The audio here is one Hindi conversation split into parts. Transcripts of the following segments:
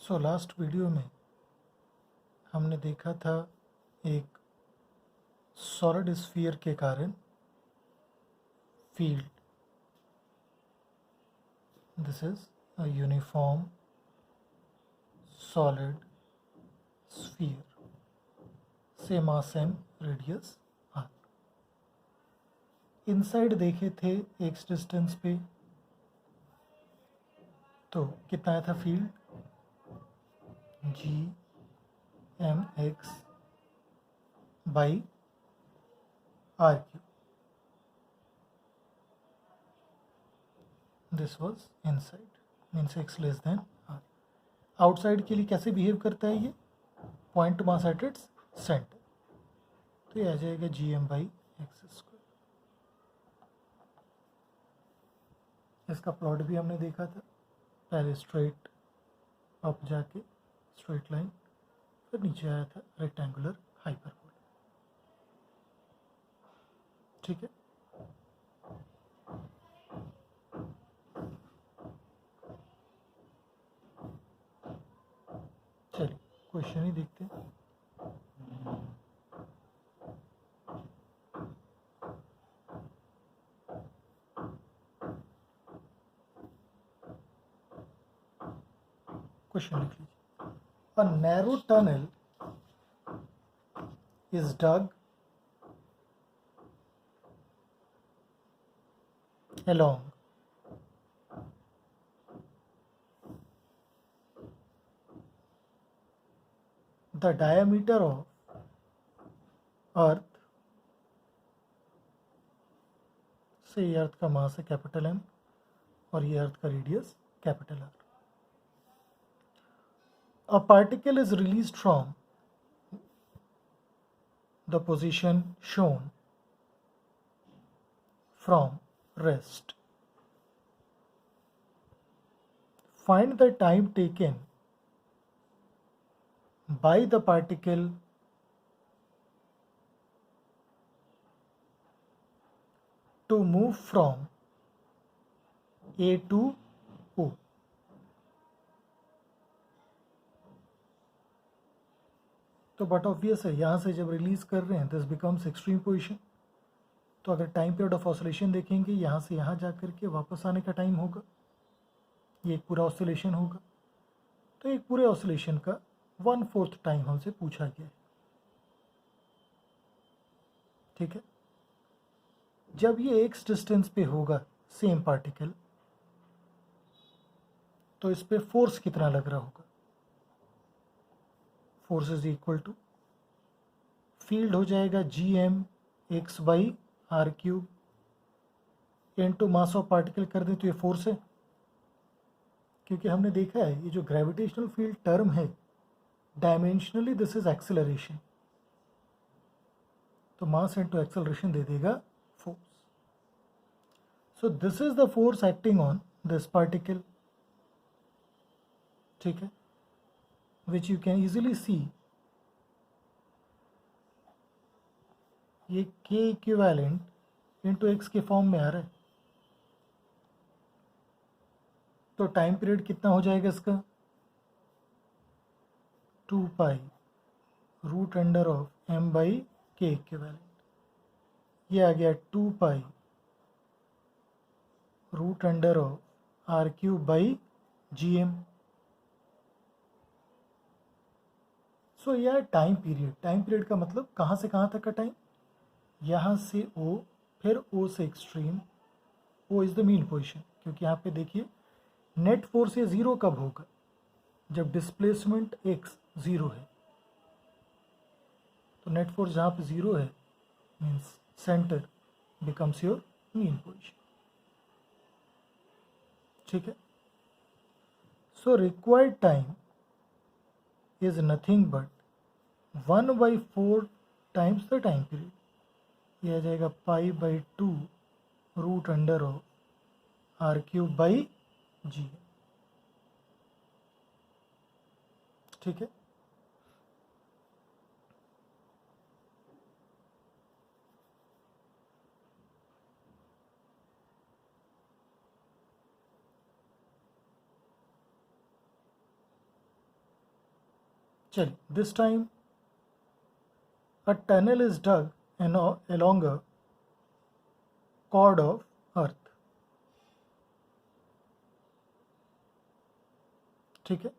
सो लास्ट वीडियो में हमने देखा था एक सॉलिड स्फीयर के कारण field, this is a uniform solid sphere, same mass M radius R. Inside देखे थे एक्स डिस्टेंस पे, तो कितना आया था field, G M X by R cube. This was inside, means X less than R. Outside के लिए कैसे बिहेव करता है ये, point mass at its centre, तो ये आ जाएगा G M by x square. इसका प्लॉट भी हमने देखा था, पहले स्ट्रेट अप जाके स्ट्रेट लाइन, फिर नीचे आया था रेक्टेंगुलर हाइपरबोला। ठीक है, चलिए क्वेश्चन ही देखते हैं। क्वेश्चन लिख लीजिए। A narrow tunnel is dug along the diameter of earth, से ये अर्थ का मास है कैपिटल एम और ये अर्थ का radius capital R. A particle is released from the position shown from rest. Find the time taken by the particle to move from A to O. तो बट ऑब्वियस है, यहाँ से जब रिलीज कर रहे हैं दिस बिकम्स एक्सट्रीम पोजिशन, तो अगर टाइम पीरियड ऑफ ऑसिलेशन देखेंगे, यहाँ से यहाँ जा करके वापस आने का टाइम होगा, ये एक पूरा ऑसिलेशन होगा, तो एक पूरे ऑसिलेशन का 1/4 टाइम हमसे पूछा गया है। ठीक है, जब ये एक्स डिस्टेंस पे होगा सेम पार्टिकल, तो इस पे फोर्स कितना लग रहा होगा, force is equal to field हो जाएगा G M X by R cube into mass of particle कर दें तो ये फोर्स है, क्योंकि हमने देखा है ये जो ग्रेविटेशनल फील्ड टर्म है डायमेंशनली दिस इज एक्सेलरेशन, तो मास इनटू एक्सेलरेशन दे देगा force. So this is the force acting on this particle. ठीक है, विच यू कैन इजीली सी, ये के इक्विवेलेंट इंटू एक्स के फॉर्म में आ रहा है, तो टाइम पीरियड कितना हो जाएगा इसका, 2 pi root under of M by K equivalent, ये आ गया 2 pi root under of R cube by G M. So यह टाइम पीरियड, टाइम पीरियड का मतलब कहाँ से कहाँ तक का टाइम, यहाँ से ओ, फिर ओ से extreme, O is the mean position, क्योंकि यहाँ पे देखिए नेट फोर्स ये ज़ीरो कब होगा, जब डिस्प्लेसमेंट एक्स ज़ीरो है, तो नेट फोर्स जहाँ पे ज़ीरो है means centre becomes your mean position. ठीक है, so required time is nothing but 1/4 times the time period, यह आ जाएगा pi by 2 root under of R cube by G. ठीक है, चलिए, this time a tunnel is dug along a chord of earth. ठीक है,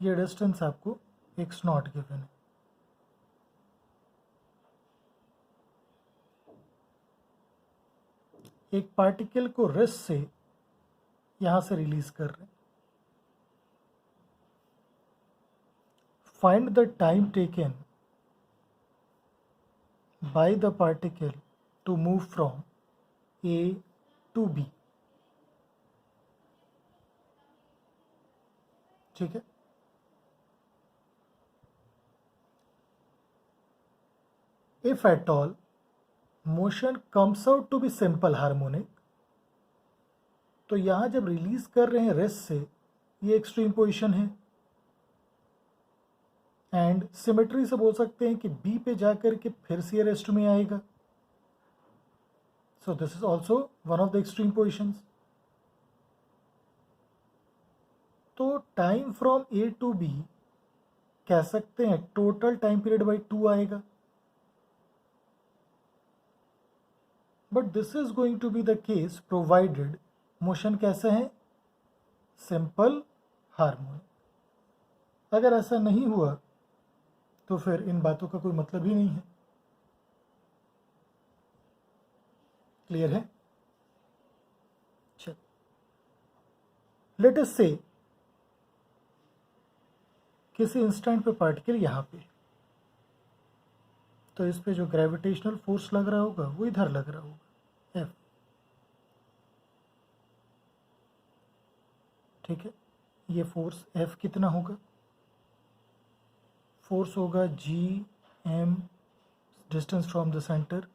ये डिस्टेंस आपको x नॉट गिवन है. एक पार्टिकल को रेस्ट से यहां से रिलीज कर रहे हैं. Find the time taken by the particle to move from A to B. ठीक है, if at all motion comes out to be simple harmonic, तो यहां जब रिलीज कर रहे हैं रेस्ट से, ये एक्सट्रीम पोजीशन है. एंड सिमेट्री से बोल सकते हैं कि बी पे जाकर के फिर से रेस्ट में आएगा. So this is also one of the extreme positions. तो time from A to B कह सकते हैं टोटल टाइम पीरियड बाई 2 आएगा. But this is going to be the case provided motion कैसे है, सिंपल हार्मोनिक. अगर ऐसा नहीं हुआ तो फिर इन बातों का कोई मतलब ही नहीं है. क्लियर है? चल, लेट अस से किसी इंस्टेंट पे पार्टिकल यहां पे, तो इस पे जो ग्रेविटेशनल फोर्स लग रहा होगा वो इधर लग रहा होगा, F. ठीक है, ये फोर्स F कितना होगा? फोर्स होगा Gm distance from the centre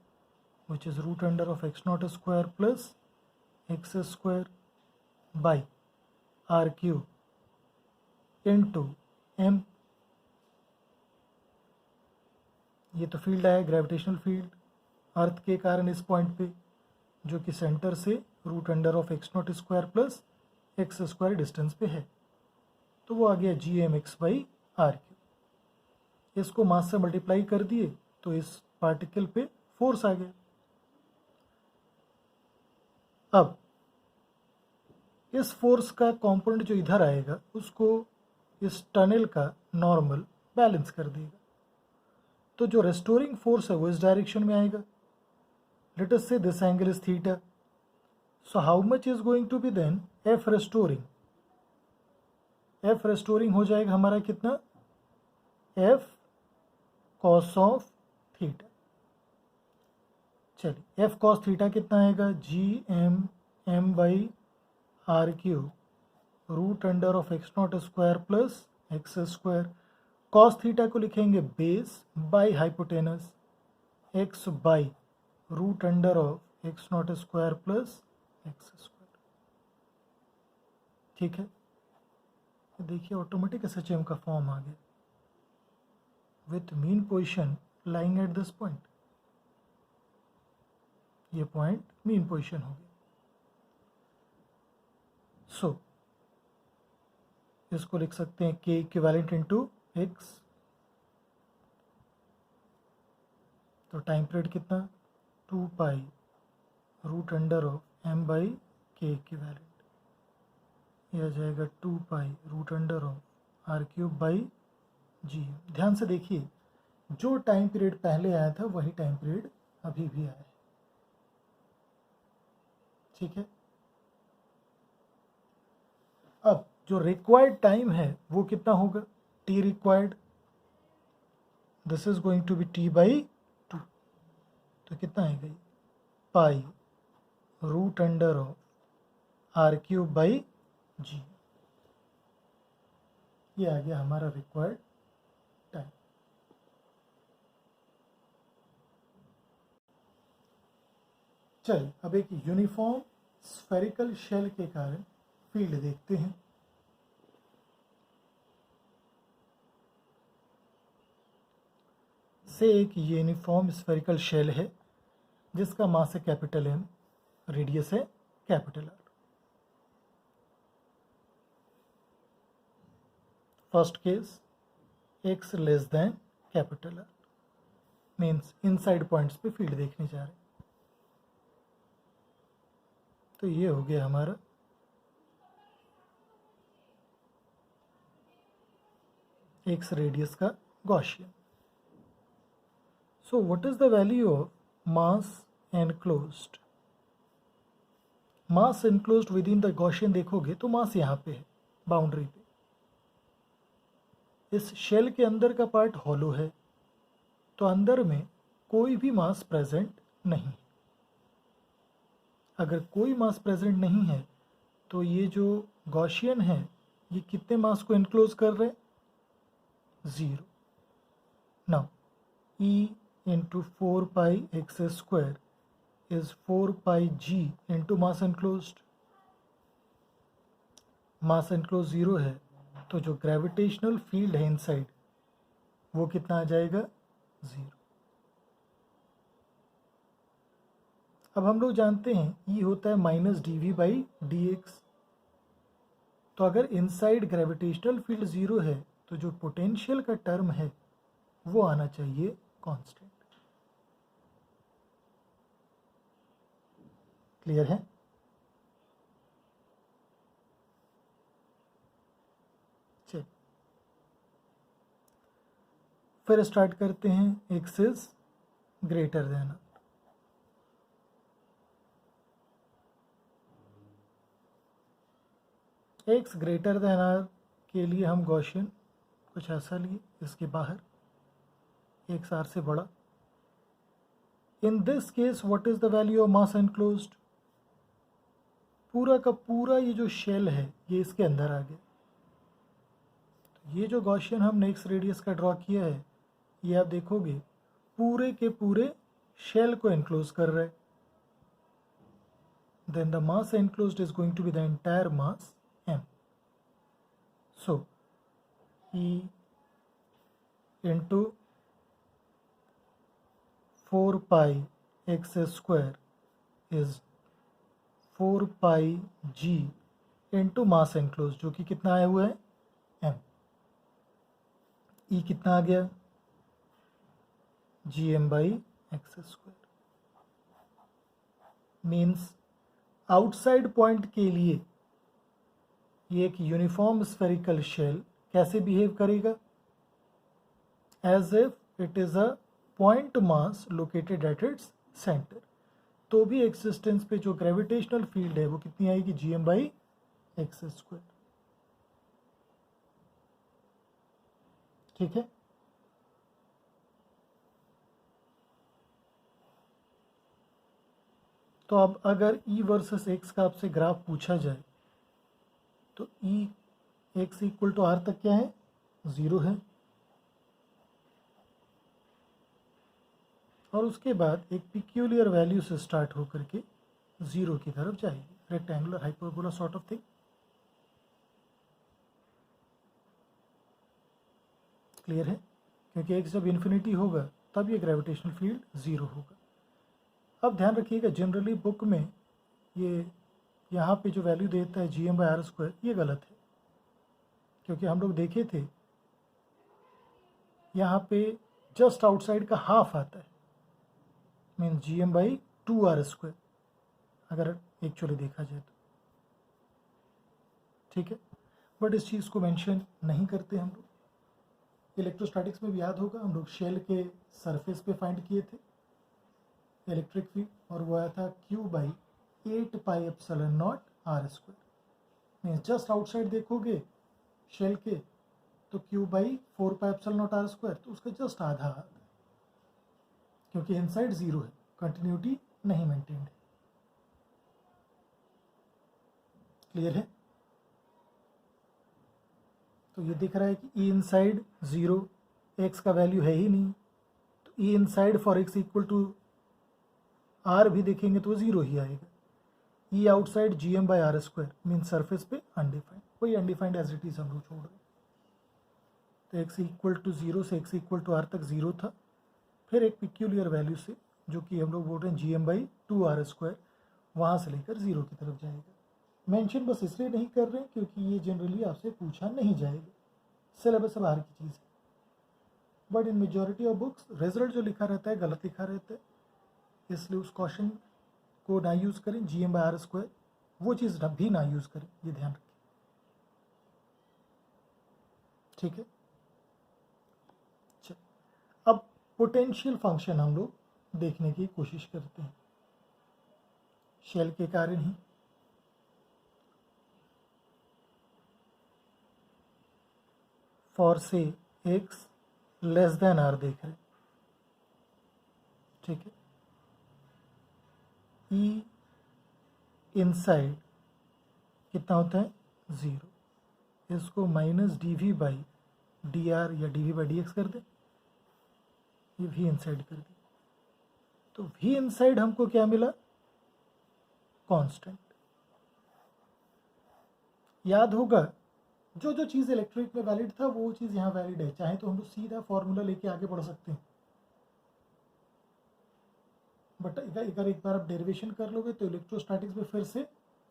which is root under of x not square plus x square by r cube into m. ये तो फील्ड आया, ग्रेविटेशनल फील्ड अर्थ के कारण इस पॉइंट पे, जो कि सेंटर से root under of x not square plus x square distance पे है. तो वो आ गया Gmx बाई r क्यूब. इसको मास से मल्टीप्लाई कर दिए तो इस पार्टिकल पे फोर्स आ गया. अब इस फोर्स का कंपोनेंट जो इधर आएगा उसको इस टनल का नॉर्मल बैलेंस कर देगा. तो जो रेस्टोरिंग फोर्स है वो इस डायरेक्शन में आएगा. Let us say this angle is theta. So how much is going to be then F restoring. F restoring हो जाएगा हमारा कितना, एफ कॉस ऑफ थीटा. चलिए, एफ कॉस थीटा कितना आएगा, Gm by R cube root under of x not square plus x square. Cos theta को लिखेंगे base by hypotenuse, x by root under of x not square plus x square. ठीक है, देखिए ऑटोमेटिक SHM का फॉर्म आ गया with mean position lying at this point. ये पॉइंट मीन पोजीशन हो गया. सो इसको लिख सकते हैं k इक्विवेलेंट इनटू x. तो टाइम पीरियड कितना, 2 pi root under of m by k equivalent. यह आ जाएगा 2 pi root under of r cube by G. ध्यान से देखिए, जो टाइम पीरियड पहले आया था वही टाइम पीरियड अभी भी आया है. ठीक है, अब जो रिक्वायर्ड टाइम है वो कितना होगा, T required. This is going to be T by 2. तो कितना आएगा, pi root under of R cube by G. ये आ गया हमारा रिक्वायर्ड टाइम. चलिए, अब एक यूनिफॉर्म स्फेरिकल शेल के कारण फील्ड देखते हैं. से एक यूनिफॉर्म स्फेरिकल शेल है जिसका मास है कैपिटल M, रेडियस है capital R. First case x less than capital R, means inside points पे फील्ड देखने जा रहे हैं। तो ये हो गया हमारा x रेडियस का Gaussian. So what is the value of mass enclosed? Mass enclosed with in the Gaussian देखोगे तो मास यहाँ पे है बाउंड्री पे। इस शेल के अंदर का पार्ट हॉलो है, तो अंदर में कोई भी मास प्रेजेंट नहीं। अगर कोई मास प्रेजेंट नहीं है तो ये जो गॉसियन है ये कितने मास को एनक्लोज कर रहे हैं? 0। Now E into 4 pi x square is 4 pi G into mass enclosed. Mass enclose 0 है तो जो ग्रेविटेशनल फील्ड है इनसाइड वो कितना आ जाएगा? 0। अब हम लोग जानते हैं E होता है माइनस dv बाई dx। तो अगर इनसाइड ग्रेविटेशनल फील्ड 0 है तो जो पोटेंशियल का टर्म है वो आना चाहिए कांस्टेंट। क्लियर है? चलिए फिर स्टार्ट करते हैं। x is greater than R। x greater than R के लिए हम गॉसियन कुछ ऐसा लिए, इसके बाहर x R से बड़ा। In this case what is the value of mass enclosed? पूरा का पूरा ये जो शेल है ये इसके अंदर आ गया। तो ये जो गॉसियन हमने x रेडियस का ड्रॉ किया है ये आप देखोगे पूरे के पूरे शेल को एनक्लोज कर रहा है। Then the mass enclosed is going to be the entire mass m। So E into 4 pi x square is 4 pi g into mass enclose जो कि कितना आया हुआ है? m। E कितना आ गया? gm by x square. Means outside point के लिए ये एक यूनिफॉर्म स्फेरिकल शेल कैसे बिहेव करेगा? As if it is a point mass located at its centre. तो भी एक्सिस्टेंस पे जो ग्रेविटेशनल फील्ड है वो कितनी आएगी? gm by x square. ठीक है? तो अब अगर E वर्सेस x का आपसे ग्राफ पूछा जाए तो E x equal to R तक क्या है? 0 है। और उसके बाद एक पिक्यूलियर वैल्यू से स्टार्ट होकर के 0 की तरफ जाएगी। Rectangular hyperbola sort of thing. Clear है? क्योंकि x जब इन्फिनिटी होगा तब ये ग्रेविटेशनल फील्ड 0 होगा। अब ध्यान रखिएगा जनरली बुक में ये यहाँ पे जो वैल्यू देता है gm बाई आर स्क्वायर ये गलत है, क्योंकि हम लोग देखे थे यहाँ पे जस्ट आउटसाइड का हाफ आता है, mean gm by 2r square अगर एक्चुअली देखा जाए तो। ठीक है, बट इस चीज़ को मेंशन नहीं करते हम लोग। इलेक्ट्रोस्टैटिक्स में भी याद होगा हम लोग शेल के सरफेस पे फाइंड किए थे इलेक्ट्रिक फील्ड, और वो आया था Q by 8 pi epsilon not R square. Means just outside देखोगे शेल के तो Q by 4 pi epsilon not R square, तो उसका जस्ट आधा आता है, क्योंकि इनसाइड 0 है, कंटिन्यूटी नहीं मेंटेन्ड है। क्लियर है? तो ये दिख रहा है कि E इनसाइड 0, x का वैल्यू है ही नहीं, तो E inside for x equal to R भी देखेंगे तो 0 ही आएगा। E outside gm by R square mean surface पे अनडिफाइंड, वही अनडिफाइंड एज इट इज हम लोग छोड़ रहे हैं। तो x इक्वल टू 0 से x इक्वल टू R तक 0 था, फिर एक पिक्यूलियर वैल्यू से जो कि हम लोग बोल रहे हैं gm बाई 2r स्क्वायर, वहाँ से लेकर 0 की तरफ जाएगा। मेंशन बस इसलिए नहीं कर रहे हैं क्योंकि ये जनरली आपसे पूछा नहीं जाएगा। सिलेबस से बाहर की चीज़ है। But in majority of books result जो लिखा रहता है गलत लिखा रहता है, इसलिए उस क्वेश्चन को ना यूज़ करें। GM/R², वो चीज़ भी ना यूज़ करें, ये ध्यान रखें, ठीक है। चल, अब पोटेंशियल फंक्शन हम लोग देखने की कोशिश करते हैं शेल के कारण ही। फॉर से x लेस देन r देख रहे, ठीक है। E इनसाइड कितना होता है 0, इसको -dv/dr या dv/dx कर दे, ये v इनसाइड कर दे, तो v इनसाइड हमको क्या मिला, कांस्टेंट। याद होगा जो जो चीज़ इलेक्ट्रिक में वैलिड था वो चीज़ यहाँ वैलिड है। चाहे तो हम लोग सीधा फॉर्मूला लेके आगे बढ़ सकते हैं, बट अगर एक बार आप डेरिवेशन कर लोगे तो इलेक्ट्रोस्टैटिक्स में फिर से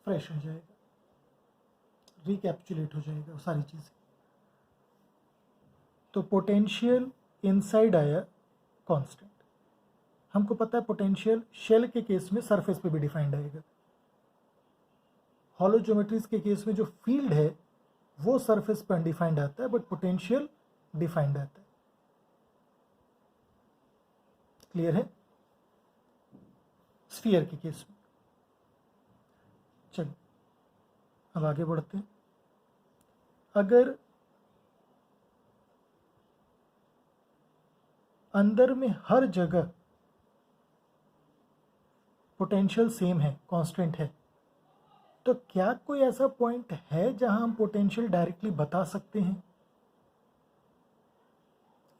फ्रेश हो जाएगा, रिकैप्चुलेट हो जाएगा सारी चीज़ें। तो पोटेंशियल इनसाइड आया कांस्टेंट। हमको पता है पोटेंशियल शेल के केस में सरफेस पे भी डिफाइंड आएगा, हॉलो ज्योमेट्रीज के केस में जो फील्ड है वो सरफेस पर अनडिफाइंड आता है, बट पोटेंशियल डिफाइंड आता है। क्लियर है स्फीयर के केस में। चलिए अब आगे बढ़ते हैं। अगर अंदर में हर जगह पोटेंशियल सेम है, कांस्टेंट है, तो क्या कोई ऐसा पॉइंट है जहां हम पोटेंशियल डायरेक्टली बता सकते हैं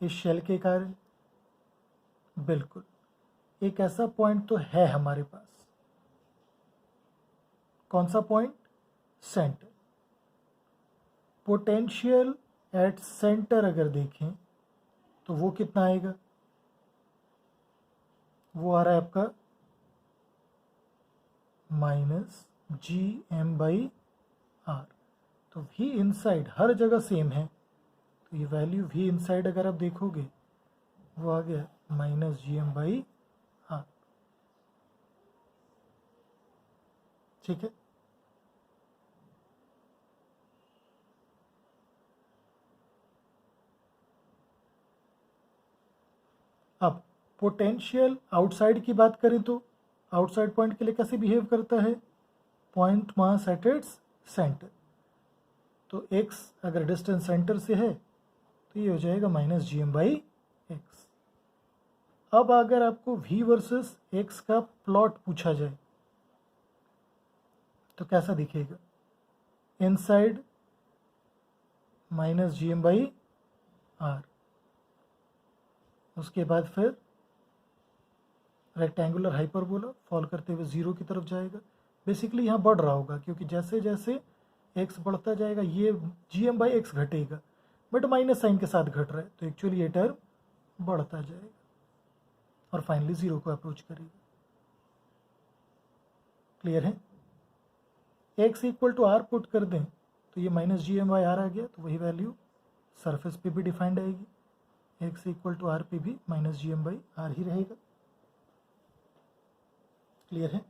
इस शेल के कारण? बिल्कुल, एक ऐसा पॉइंट तो है हमारे पास। कौन सा point? Centre. Potential at centre अगर देखें तो वो कितना आएगा, वो आ रहा है आपका -GM/R। तो V इनसाइड हर जगह सेम है, तो ये वैल्यू V इनसाइड अगर आप देखोगे वो आ गया -GM/R, ठीक है। अब पोटेंशियल आउटसाइड की बात करें तो आउटसाइड पॉइंट के लिए कैसे बिहेव करता है, point mass at its centre. तो x अगर डिस्टेंस सेंटर से है तो ये हो जाएगा -GM/x। अब अगर आपको v वर्सेस x का प्लॉट पूछा जाए तो कैसा दिखेगा, इनसाइड -GM/R, उसके बाद फिर रेक्टेंगुलर हाइपरबोला फॉल करते हुए 0 की तरफ जाएगा। बेसिकली यहाँ बढ़ रहा होगा क्योंकि जैसे जैसे x बढ़ता जाएगा ये GM/x घटेगा, बट माइनस साइन के साथ घट रहा है, तो एक्चुअली ये टर्म बढ़ता जाएगा और फाइनली 0 को अप्रोच करेगा। क्लियर है? x equal to r put कर दें तो ये -GM/R आ गया, तो वही वैल्यू सरफेस पे भी डिफाइंड आएगी, x इक्वल टू r पे भी -GM/R ही रहेगा। क्लियर है?